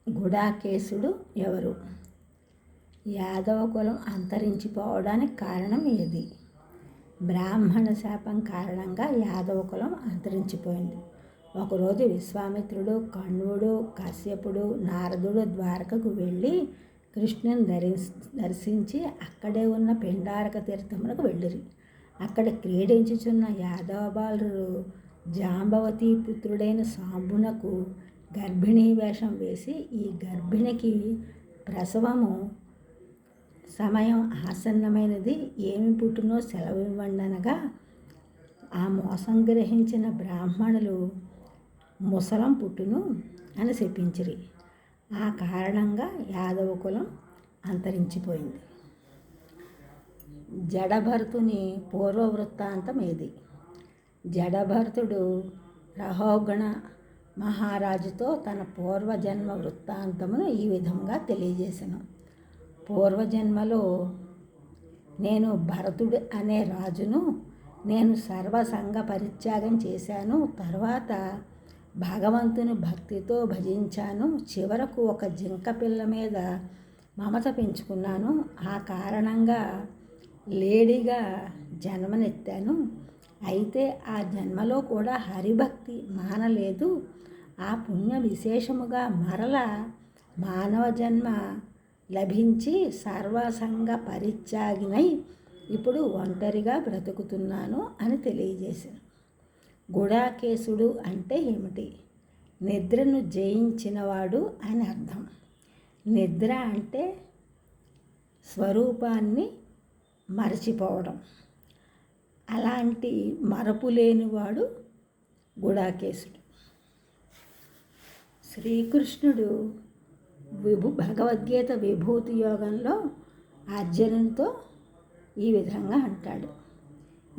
గుడాకేశుడు ఎవరు? యాదవ కులం అంతరించిపోవడానికి కారణం ఏది? బ్రాహ్మణ శాపం కారణంగా యాదవ కులం అంతరించిపోయింది. ఒకరోజు విశ్వామిత్రుడు, కణ్వుడు, కశ్యపుడు, నారదుడు ద్వారకకు వెళ్ళి కృష్ణుని దర్శించి అక్కడే ఉన్న పిండారక తీర్థములకు వెళ్ళిరి. అక్కడ క్రీడించుచున్న యాదవ బాలురు జాంబవతి పుత్రుడైన సాంబునకు గర్భిణీ వేషం వేసి, ఈ గర్భిణికి ప్రసవము సమయం ఆసన్నమైనది, ఏమి పుట్టునో సెలవివ్వండనగా ఆ మోసం గ్రహించిన బ్రాహ్మణులు ముసలం పుట్టును అని శపించిరి. ఆ కారణంగా యాదవ కులం అంతరించిపోయింది. జడభరతుని పూర్వ వృత్తాంతం ఏది? జడభరతుడు రహోగణ మహారాజుతో తన పూర్వజన్మ వృత్తాంతమును ఈ విధంగా తెలియజేసెను. పూర్వజన్మలో నేను భరతుడు అనే రాజును. నేను సర్వసంగ పరిత్యాగం చేశాను. తర్వాత భగవంతుని భక్తితో భజించాను. చివరకు ఒక జింక పిల్ల మీద మమత పెంచుకున్నాను. ఆ కారణంగా లేడిగా జన్మనెత్తాను. అయితే ఆ జన్మలో కూడా హరిభక్తి మానలేదు. ఆ పుణ్య విశేషముగా మరల మానవ జన్మ లభించి సర్వసంగ పరిత్యాగినై ఇప్పుడు ఒంటరిగా బ్రతుకుతున్నాను అని తెలియజేశాను. గుడాకేశుడు అంటే ఏమిటి? నిద్రను జయించినవాడు అని అర్థం. నిద్ర అంటే స్వరూపాన్ని మరచిపోవడం. అలాంటి మరపు లేనివాడు గుడాకేశుడు. శ్రీకృష్ణుడు భగవద్గీత విభూతి యోగంలో అర్జునునితో ఈ విధంగా అంటాడు.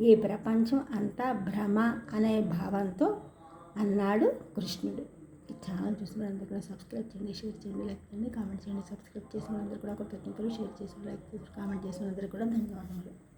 ఈ ప్రపంచం అంతా భ్రమ అనే భావంతో అన్నాడు కృష్ణుడు. ఈ ఛానల్ చూసిన అందరూ కూడా సబ్స్క్రైబ్ చేయండి, షేర్ చేయండి, లైక్ చేయండి, కామెంట్ చేయండి. సబ్స్క్రైబ్ చేసిన అందరూ కూడా కృతజ్ఞతలు, షేర్ చేసి లైక్ చేసి కామెంట్ చేసిన అందరూ కూడా ధన్యవాదములు.